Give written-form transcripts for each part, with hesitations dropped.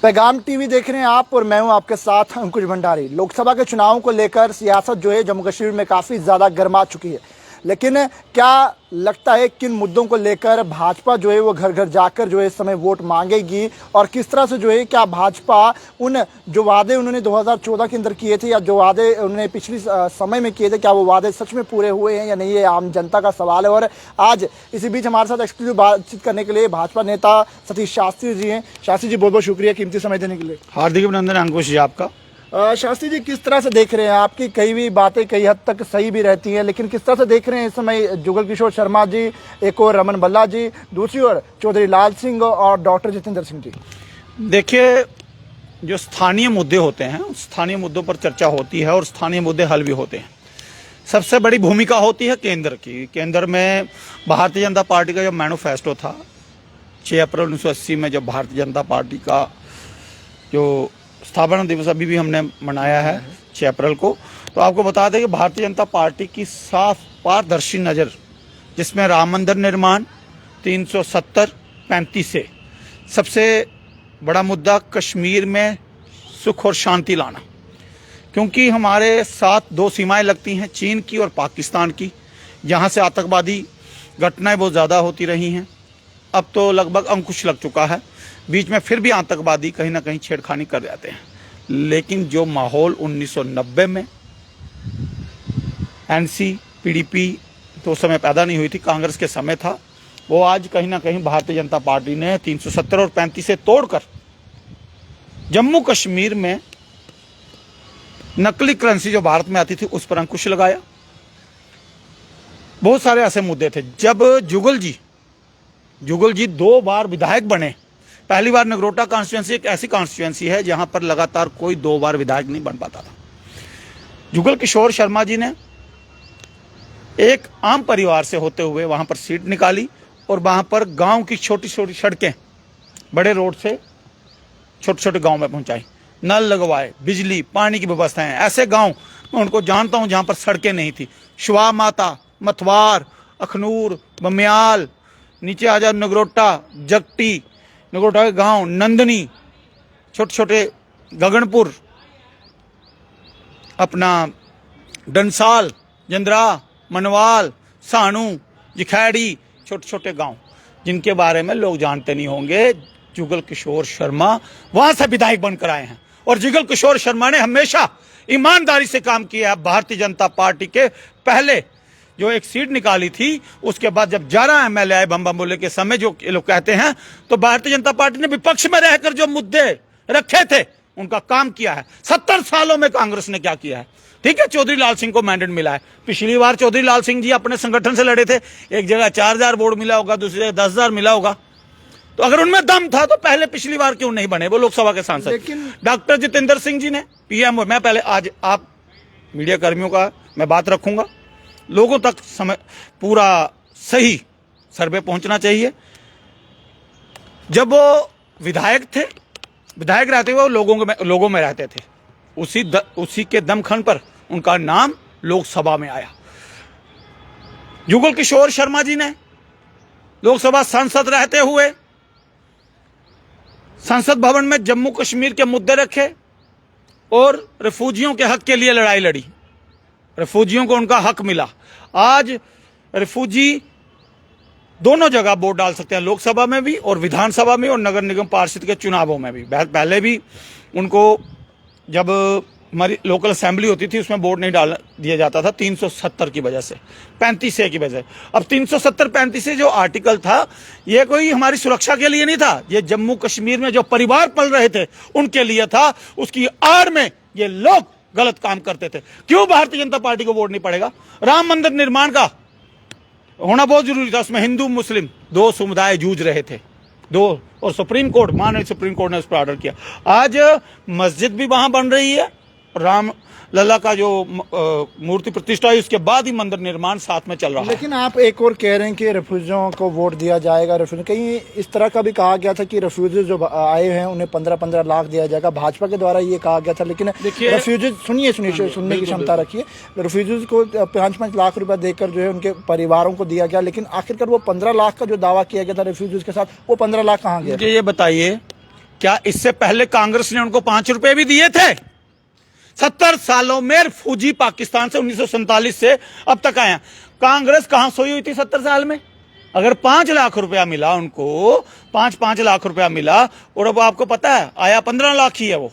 पैगाम टीवी देख रहे हैं आप और मैं हूं आपके साथ अंकुश भंडारी। लोकसभा के चुनाव को लेकर सियासत जो है जम्मू कश्मीर में काफ़ी ज़्यादा गर्मा चुकी है, लेकिन क्या लगता है किन मुद्दों को लेकर भाजपा जो है वो घर घर जाकर जो है इस समय वोट मांगेगी और किस तरह से जो है क्या भाजपा उन जो वादे उन्होंने 2014 के अंदर किए थे या जो वादे उन्होंने पिछली समय में किए थे, क्या वो वादे सच में पूरे हुए हैं या नहीं, ये आम जनता का सवाल है। और आज इसी बीच हमारे साथ एक्सक्लूसिव बातचीत करने के लिए भाजपा नेता सतीश शास्त्री जी हैं। शास्त्री जी, बहुत बहुत शुक्रिया कीमती समय देने के लिए। हार्दिक अभिनंदन अंकुश जी आपका। शास्त्री जी, किस तरह से देख रहे हैं, आपकी कई भी बातें कई हद तक सही भी रहती हैं, लेकिन किस तरह से देख रहे हैं इस समय जुगल किशोर शर्मा जी, एक और रमन भल्ला जी, दूसरी ओर चौधरी लाल सिंह और डॉक्टर जितेंद्र सिंह जी? देखिए, जो स्थानीय मुद्दे होते हैं उस स्थानीय मुद्दों पर चर्चा होती है और स्थानीय मुद्दे हल भी होते हैं। सबसे बड़ी भूमिका होती है केंद्र की। केंद्र में भारतीय जनता पार्टी का जो मैनिफेस्टो था 6 अप्रैल 1980 में, जब भारतीय जनता पार्टी का जो स्थापना दिवस अभी भी हमने मनाया है 6 अप्रैल को, तो आपको बता दें कि भारतीय जनता पार्टी की साफ पारदर्शी नज़र, जिसमें राम मंदिर निर्माण 370-35 से सबसे बड़ा मुद्दा कश्मीर में सुख और शांति लाना, क्योंकि हमारे साथ 2 सीमाएं लगती हैं, चीन की और पाकिस्तान की, जहां से आतंकवादी घटनाएं बहुत ज़्यादा होती रही हैं। अब तो लगभग अंकुश लग चुका है, बीच में फिर भी आतंकवादी कहीं ना कहीं छेड़खानी कर जाते हैं। लेकिन जो माहौल 1990 में एनसी पीडीपी तो उस समय पैदा नहीं हुई थी, कांग्रेस के समय था, वो आज कहीं ना कहीं भारतीय जनता पार्टी ने 370 और 35 से तोड़कर जम्मू कश्मीर में नकली करेंसी जो भारत में आती थी उस पर अंकुश लगाया। बहुत सारे ऐसे मुद्दे थे। जब जुगल जी 2 बार विधायक बने, पहली बार नगरोटा कॉन्स्टिट्यूंसी एक ऐसी कॉन्स्टिट्यूंसी है जहां पर लगातार कोई 2 बार विधायक नहीं बन पाता था। जुगल किशोर शर्मा जी ने एक आम परिवार से होते हुए वहां पर सीट निकाली और वहां पर गांव की छोटी छोटी सड़कें बड़े रोड से छोटे छोटे गांव में पहुंचाई, नल लगवाए, बिजली पानी की व्यवस्थाएं। ऐसे गांव मैं उनको जानता हूं जहां पर सड़कें नहीं थी। शुआ माता, मथवार, अखनूर, बमियाल, नीचे आ जाओ नगरोटा, जगटी, नगरोटा के गांव, नंदनी, छोटे छोटे गगनपुर, अपना डंसाल, जंदरा, मनवाल, सानू, जिखैड़ी, छोटे छोटे गांव जिनके बारे में लोग जानते नहीं होंगे। जुगल किशोर शर्मा वहां से विधायक बनकर आए हैं और जुगल किशोर शर्मा ने हमेशा ईमानदारी से काम किया है। भारतीय जनता पार्टी के पहले जो एक सीट निकाली थी, उसके बाद जब 11 एमएलए आए बम बम बोले के समय, जो लोग कहते हैं, तो भारतीय जनता पार्टी ने विपक्ष में रहकर जो मुद्दे रखे थे उनका काम किया है। 70 सालों में कांग्रेस ने क्या किया है? ठीक है, चौधरी लाल सिंह को मैंडेट मिला है। पिछली बार चौधरी लाल सिंह जी अपने संगठन से लड़े थे, एक जगह 4000 वोट मिला होगा, दूसरी जगह 10,000 मिला होगा। तो अगर उनमें दम था तो पहले पिछली बार क्यों नहीं बने वो लोकसभा के सांसद? लेकिन डॉक्टर जितेंद्र सिंह जी ने पीएम, मैं पहले आज आप मीडिया कर्मियों का मैं बात रखूंगा, लोगों तक समय पूरा सही सर्वे पहुंचना चाहिए। जब वो विधायक रहते हुए वो लोगों में रहते थे, उसी के दमखम पर उनका नाम लोकसभा में आया। जुगल किशोर शर्मा जी ने लोकसभा सांसद रहते हुए संसद भवन में जम्मू कश्मीर के मुद्दे रखे और रिफ्यूजियों के हक के लिए लड़ाई लड़ी। रिफ्यूजियों को उनका हक मिला। आज रिफ्यूजी दोनों जगह वोट डाल सकते हैं, लोकसभा में भी और विधानसभा में और नगर निगम पार्षद के चुनावों में भी। पहले भी उनको जब हमारी लोकल असेंबली होती थी उसमें वोट नहीं डाल दिया जाता था 370 की वजह से, 35 की वजह से। अब 370-35 जो आर्टिकल था ये कोई हमारी सुरक्षा के लिए नहीं था, ये जम्मू कश्मीर में जो परिवार पल रहे थे उनके लिए था। उसकी आड़ में ये लोग गलत काम करते थे। क्यों भारतीय जनता पार्टी को वोट नहीं पड़ेगा? राम मंदिर निर्माण का होना बहुत जरूरी था, उसमें हिंदू मुस्लिम 2 समुदाय जूझ रहे थे, 2, और सुप्रीम कोर्ट ने उस पर ऑर्डर किया। आज मस्जिद भी वहां बन रही है, राम लल्ला का जो मूर्ति प्रतिष्ठा है उसके बाद ही मंदिर निर्माण साथ में चल रहा है। लेकिन आप एक और कह रहे हैं कि रेफ्यूजियों को वोट दिया जाएगा। कहीं इस तरह का भी कहा गया था कि रेफ्यूजी जो आए हैं उन्हें 15-15 लाख दिया जाएगा, भाजपा के द्वारा ये कहा गया था। लेकिन रेफ्यूजी सुनिए सुनने की क्षमता रखिए, रेफ्यूजीज को 5-5 लाख रुपया देकर जो है उनके परिवारों को दिया गया, लेकिन आखिरकार वो 15 लाख का जो दावा किया गया था रेफ्यूजीज के साथ, वो 15 लाख कहाँ गया? ये बताइए क्या इससे पहले कांग्रेस ने उनको 5 रुपए भी दिए थे? 70 सालों में फौजी पाकिस्तान से 1947 से अब तक आए हैं। कांग्रेस कहां सोई हुई थी 70 साल में? अगर 5 लाख रुपया मिला उनको, 5 लाख रुपया मिला, और अब आपको पता है आया 15 लाख ही है वो,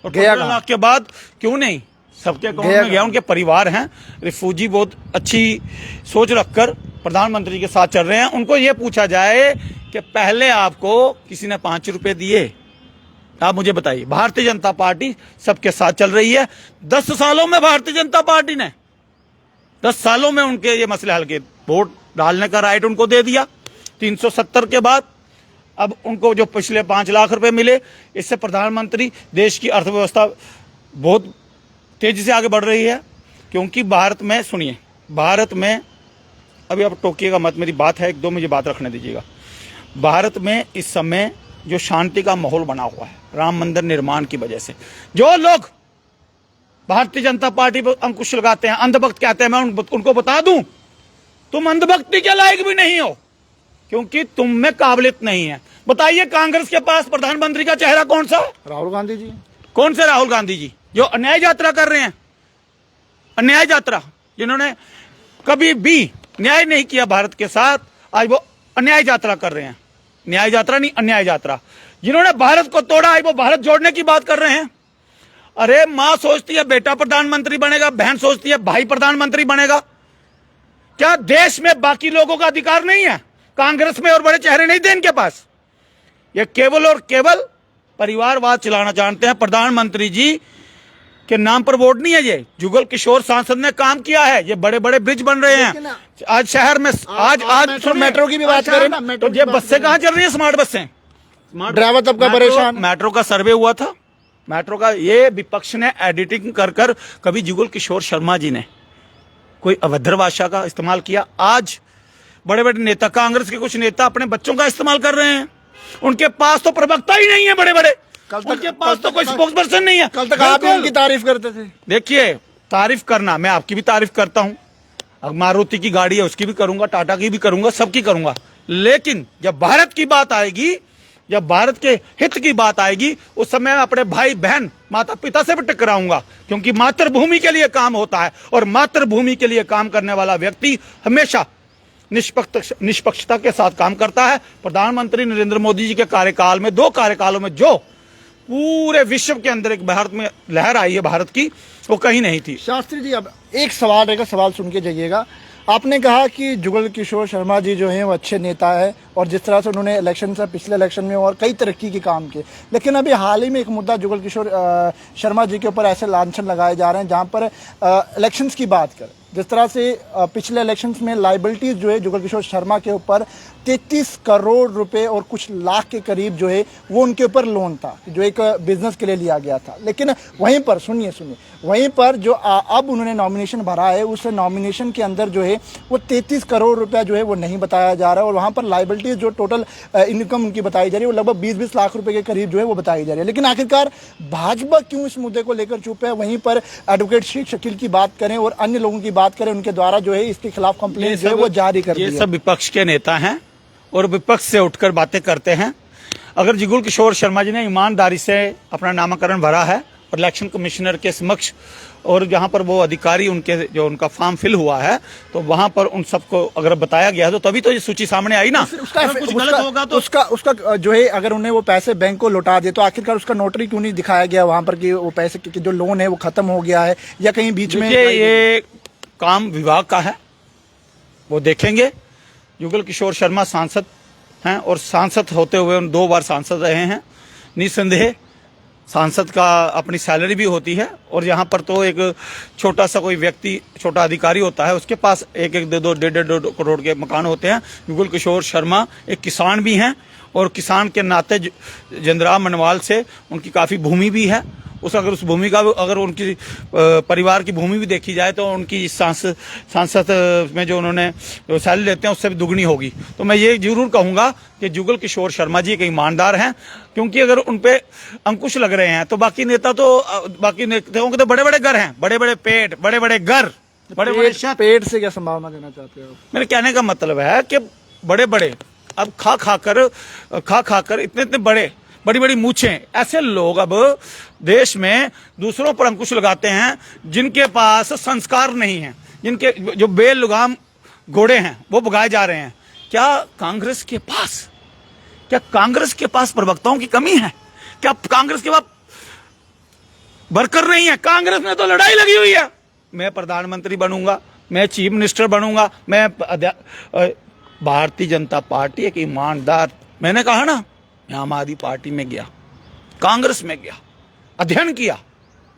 और 15 लाख के बाद क्यों नहीं सबके अकाउंट में गया? उनके परिवार हैं, रिफ्यूजी बहुत अच्छी सोच रखकर प्रधानमंत्री के साथ चल रहे हैं। उनको ये पूछा जाए कि पहले आपको किसी ने 5 रुपए दिए? आप मुझे बताइए। भारतीय जनता पार्टी सबके साथ चल रही है। 10 सालों में भारतीय जनता पार्टी ने 10 सालों में उनके ये मसले हल किए। वोट डालने का राइट उनको दे दिया 370 के बाद। अब उनको जो पिछले 5 लाख रुपए मिले, इससे प्रधानमंत्री देश की अर्थव्यवस्था बहुत तेजी से आगे बढ़ रही है। क्योंकि भारत में, सुनिए, भारत में, अभी आप टोकिएगा मत, मेरी बात है, 1-2 मुझे बात रखने दीजिएगा। भारत में इस समय जो शांति का माहौल बना हुआ है राम मंदिर निर्माण की वजह से, जो लोग भारतीय जनता पार्टी पर अंकुश लगाते हैं, अंधभक्त कहते हैं, मैं उनको बता दूं, तुम अंधभक्ति के लायक भी नहीं हो, क्योंकि तुम में काबिलियत नहीं है। बताइए, कांग्रेस के पास प्रधानमंत्री का चेहरा कौन सा? राहुल गांधी जी। कौन से राहुल गांधी जी? जो अन्याय यात्रा कर रहे हैं, अन्याय यात्रा, जिन्होंने कभी भी न्याय नहीं किया भारत के साथ, आज वो अन्याय यात्रा कर रहे हैं। न्याय यात्रा नहीं, अन्याय यात्रा। जिन्होंने भारत को तोड़ा, आज वो भारत जोड़ने की बात कर रहे हैं। अरे मां सोचती है बेटा प्रधानमंत्री बनेगा, बहन सोचती है भाई प्रधानमंत्री बनेगा। क्या देश में बाकी लोगों का अधिकार नहीं है? कांग्रेस में और बड़े चेहरे नहीं थे इनके पास? ये केवल और केवल परिवारवाद चलाना जानते हैं। प्रधानमंत्री जी के नाम पर वोट नहीं है ये। जुगल किशोर सांसद ने काम किया है, ये बड़े बड़े ब्रिज बन रहे हैं आज शहर में। आज मेट्रो की भी बात करें ना, तो ये बसें कहां चल रही है? स्मार्ट बसें। ड्राइवर तबका परेशान। मेट्रो का सर्वे हुआ था, मेट्रो का, ये विपक्ष ने एडिटिंग कर कर, कभी जुगल किशोर शर्मा जी ने कोई अभद्र भाषा का इस्तेमाल किया? आज बड़े बड़े नेता, कांग्रेस के कुछ नेता अपने बच्चों का इस्तेमाल कर रहे हैं। उनके पास तो प्रवक्ता ही नहीं है बड़े बड़े, उनके पास तो कोई स्पोक्स पर्सन नहीं है। कल तक आप उनकी तारीफ करते थे। देखिए, तारीफ करना, मैं आपकी भी तारीफ करता हूं। अब मारुति की गाड़ी है उसकी भी करूंगा, टाटा की भी करूंगा, सबकी करूंगा। लेकिन जब भारत की बात आएगी, जब भारत के हित की बात आएगी, उस समय मैं अपने भाई बहन, माता पिता से भी टकराऊंगा। क्योंकि मातृभूमि के लिए काम होता है, और मातृभूमि के लिए काम करने वाला व्यक्ति हमेशा निष्पक्षता के साथ काम करता है। प्रधानमंत्री नरेंद्र मोदी जी के कार्यकाल में, 2 कार्यकालों में, जो पूरे विश्व के अंदर एक भारत में लहर आई है भारत की, वो कहीं नहीं थी। शास्त्री जी, अब एक सवाल रहेगा, सवाल सुन के जाइएगा। आपने कहा कि जुगल किशोर शर्मा जी जो हैं वो अच्छे नेता है, और जिस तरह से उन्होंने इलेक्शन से, पिछले इलेक्शन में और कई तरक्की के काम किए, लेकिन अभी हाल ही में एक मुद्दा जुगल किशोर शर्मा जी के ऊपर ऐसे लांछन लगाए जा रहे हैं, जहां पर इलेक्शंस की बात करें, जिस तरह से पिछले इलेक्शंस में लाइबिलिटीज जो है जुगल किशोर शर्मा के ऊपर 33 करोड़ रुपए और कुछ लाख के करीब जो है वो उनके ऊपर लोन था, जो एक बिजनेस के लिए लिया गया था। लेकिन वहीं पर सुनिए, वहीं पर जो अब उन्होंने नॉमिनेशन भरा है, उस नॉमिनेशन के अंदर जो है वो 33 करोड़ रुपया जो है वो नहीं बताया जा रहा है, और वहाँ पर लाइबिलिटीज जो टोटल इनकम उनकी बताई जा रही है वो लगभग 20-20 लाख रुपए के करीब जो है वो बताई जा रही है। लेकिन आखिरकार भाजपा क्यों इस मुद्दे को लेकर चुप है? वहीं पर एडवोकेट शेख शकील की बात करें और अन्य लोगों की बात करें, उनके द्वारा जो है इसके खिलाफ कंप्लेंट जो है वो जारी कर दी है। ये सब विपक्ष के नेता हैं और विपक्ष से उठकर बातें करते हैं। अगर जुगल किशोर शर्मा जी ने ईमानदारी से अपना नामांकन भरा है और इलेक्शन कमिश्नर के समक्ष, और जहां पर वो अधिकारी उनके जो उनका फॉर्म फिल हुआ है, तो वहां पर उन सबको अगर बताया गया है, तो तभी तो ये सूची सामने आई ना। कुछ गलत होगा तो उसका जो है, अगर उन्हें वो पैसे बैंक को लौटा दिए, तो आखिरकार उसका नोटरी क्यों नहीं दिखाया गया वहां पर कि वो पैसे की जो लोन है वो खत्म हो गया है, या कहीं बीच में? ये काम विभाग का है, वो देखेंगे। जुगल किशोर शर्मा सांसद हैं, और सांसद होते हुए उन 2 बार सांसद रहे हैं। निसंदेह सांसद का अपनी सैलरी भी होती है, और यहाँ पर तो एक छोटा सा कोई व्यक्ति, छोटा अधिकारी होता है, उसके पास 1-1, 2-2, 1.5 करोड़ के मकान होते हैं। जुगल किशोर शर्मा एक किसान भी हैं, और किसान के नाते जंदरा मनवाल से उनकी काफ़ी भूमि भी है। अगर उस भूमि का, अगर उनकी परिवार की भूमि भी देखी जाए, तो उनकी सांसद में जो उन्होंने सैलरी लेते हैं उससे भी दुगनी होगी। तो मैं ये जरूर कहूंगा कि जुगल किशोर शर्मा जी एक ईमानदार हैं, क्योंकि अगर उन पे अंकुश लग रहे हैं, तो बाकी नेताओं के तो बड़े बड़े घर हैं, बड़े बड़े पेट, बड़े बड़े घर, बड़े बड़े पेट से क्या संभावना देना चाहते हो? मेरे कहने का मतलब है कि बड़े बड़े अब खा खाकर इतने बड़े बड़ी बड़ी मूछें, ऐसे लोग अब देश में दूसरों पर अंकुश लगाते हैं जिनके पास संस्कार नहीं है, जिनके जो बेलगाम घोड़े हैं वो भगाए जा रहे हैं। क्या कांग्रेस के पास प्रवक्ताओं की कमी है? क्या कांग्रेस के पास वर्कर नहीं है? कांग्रेस में तो लड़ाई लगी हुई है, मैं प्रधानमंत्री बनूंगा, मैं चीफ मिनिस्टर बनूंगा, मैं भारतीय जनता पार्टी एक ईमानदार, मैंने कहा ना, मैं आम आदमी पार्टी में गया, कांग्रेस में गया, अध्ययन किया,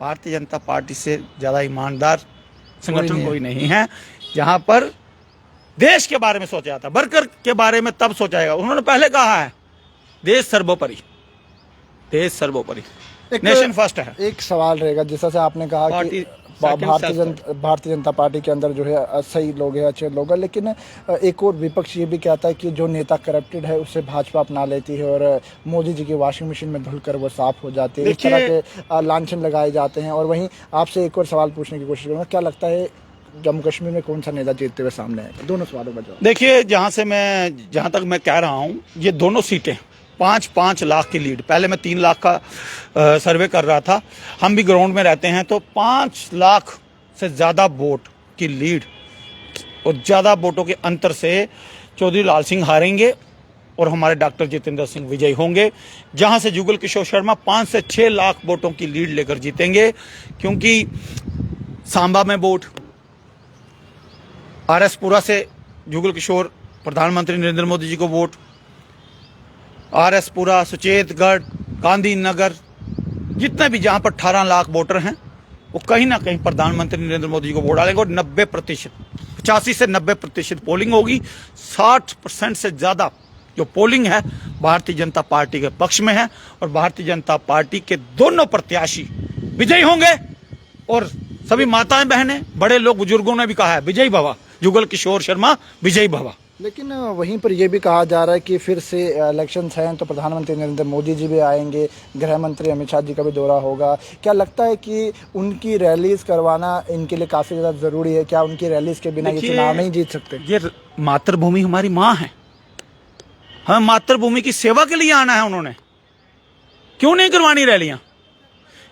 भारतीय जनता पार्टी से ज्यादा ईमानदार संगठन कोई नहीं है जहां पर देश के बारे में सोचा जाता है। वर्कर के बारे में तब सोचा जाएगा, उन्होंने पहले कहा है देश सर्वोपरि, देश सर्वोपरि, नेशन फर्स्ट है। एक सवाल रहेगा, जैसा से आपने कहा कि भारतीय जनता पार्टी के अंदर जो है सही लोग हैं, अच्छे लोग हैं, लेकिन एक और विपक्ष ये भी कहता है कि जो नेता करप्टेड है उसे भाजपा अपना लेती है और मोदी जी की वॉशिंग मशीन में धुलकर वो साफ हो जाते हैं। इस तरह के लांछन लगाए जाते हैं। और वहीं आपसे एक और सवाल पूछने की कोशिश करूँगा, क्या लगता है जम्मू कश्मीर में कौन सा नेता जीतते हुए सामने है? दोनों सवालों का जवाब। देखिए, जहां तक मैं कह रहा हूं, ये दोनों सीटें 5-5 लाख की लीड, पहले मैं 3 लाख का सर्वे कर रहा था, हम भी ग्राउंड में रहते हैं, तो 5 लाख से ज़्यादा वोट की लीड और ज़्यादा वोटों के अंतर से चौधरी लाल सिंह हारेंगे और हमारे डॉक्टर जितेंद्र सिंह विजयी होंगे। जहां से जुगल किशोर शर्मा 5 से 6 लाख वोटों की लीड लेकर जीतेंगे, क्योंकि सांबा में वोट, आरएसपुरा से जुगल किशोर प्रधानमंत्री नरेंद्र मोदी जी को वोट, आरएसपुरा, सुचेतगढ़, गांधीनगर, जितने भी जहां पर 18 लाख वोटर हैं वो कहीं ना कहीं प्रधानमंत्री नरेंद्र मोदी जी को वोट डालेंगे और 90%, 85 से 90% पोलिंग होगी। 60% से ज्यादा जो पोलिंग है भारतीय जनता पार्टी के पक्ष में है और भारतीय जनता पार्टी के दोनों प्रत्याशी विजयी होंगे। और सभी माताएं बहनें, बड़े लोग, बुजुर्गों ने भी कहा है विजयी भवा, जुगल किशोर शर्मा विजयी भवा। लेकिन वहीं पर यह भी कहा जा रहा है कि फिर से इलेक्शंस हैं तो प्रधानमंत्री नरेंद्र मोदी जी भी आएंगे, गृह मंत्री अमित शाह जी का भी दौरा होगा। क्या लगता है कि उनकी रैलीज करवाना इनके लिए काफी ज्यादा जरूरी है? क्या उनकी रैलीज के बिना ये चुनाव नहीं जीत सकते? ये मातृभूमि हमारी माँ है, हमें मातृभूमि की सेवा के लिए आना है। उन्होंने क्यों नहीं करवानी रैलियां?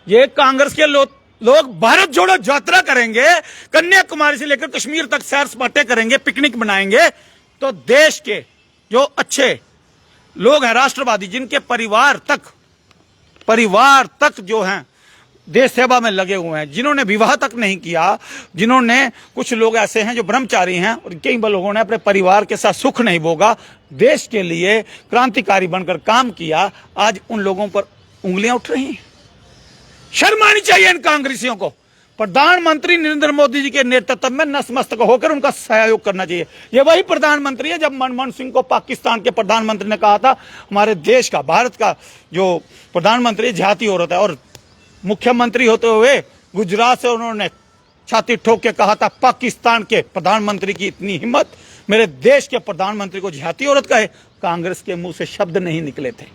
ये कांग्रेस के लोग भारत जोड़ो यात्रा करेंगे, कन्याकुमारी से लेकर कश्मीर तक सैर सपाटे करेंगे, पिकनिक बनाएंगे, तो देश के जो अच्छे लोग हैं, राष्ट्रवादी, जिनके परिवार तक जो हैं देश सेवा में लगे हुए हैं, जिन्होंने विवाह तक नहीं किया, जिन्होंने, कुछ लोग ऐसे हैं जो ब्रह्मचारी हैं और कई लोगों ने अपने परिवार के साथ सुख नहीं भोगा, देश के लिए क्रांतिकारी बनकर काम किया, आज उन लोगों पर उंगलियां उठ रही हैं। शर्म आनी चाहिए इन कांग्रेसियों को। प्रधानमंत्री नरेंद्र मोदी जी के नेतृत्व में नतमस्तक होकर उनका सहयोग करना चाहिए। ये वही प्रधानमंत्री है जब मनमोहन सिंह को पाकिस्तान के प्रधानमंत्री ने कहा था हमारे देश का, भारत का जो प्रधानमंत्री जाति औरत है, और मुख्यमंत्री होते हुए गुजरात से उन्होंने छाती ठोक के कहा था पाकिस्तान के प्रधानमंत्री की इतनी हिम्मत, मेरे देश के प्रधानमंत्री को जाति औरत कहे। कांग्रेस के मुंह से शब्द नहीं निकले थे।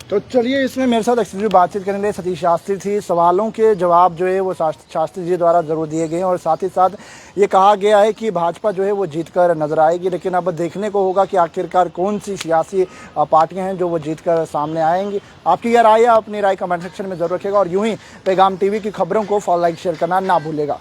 तो चलिए, इसमें मेरे साथ एक्सक्लूसिव बातचीत करने के लिए सतीश शास्त्री थी। सवालों के जवाब जो है वो शास्त्री जी द्वारा जरूर दिए गए हैं और साथ ही साथ ये कहा गया है कि भाजपा जो है वो जीतकर नजर आएगी। लेकिन अब देखने को होगा कि आखिरकार कौन सी सियासी पार्टियां हैं जो वो जीतकर सामने आएंगी। आपकी क्या राय है? अपनी राय कमेंट सेक्शन में जरूर रखिएगा और यूं ही पैगाम टीवी की खबरों को फॉलो, लाइक, शेयर करना ना भूलेगा।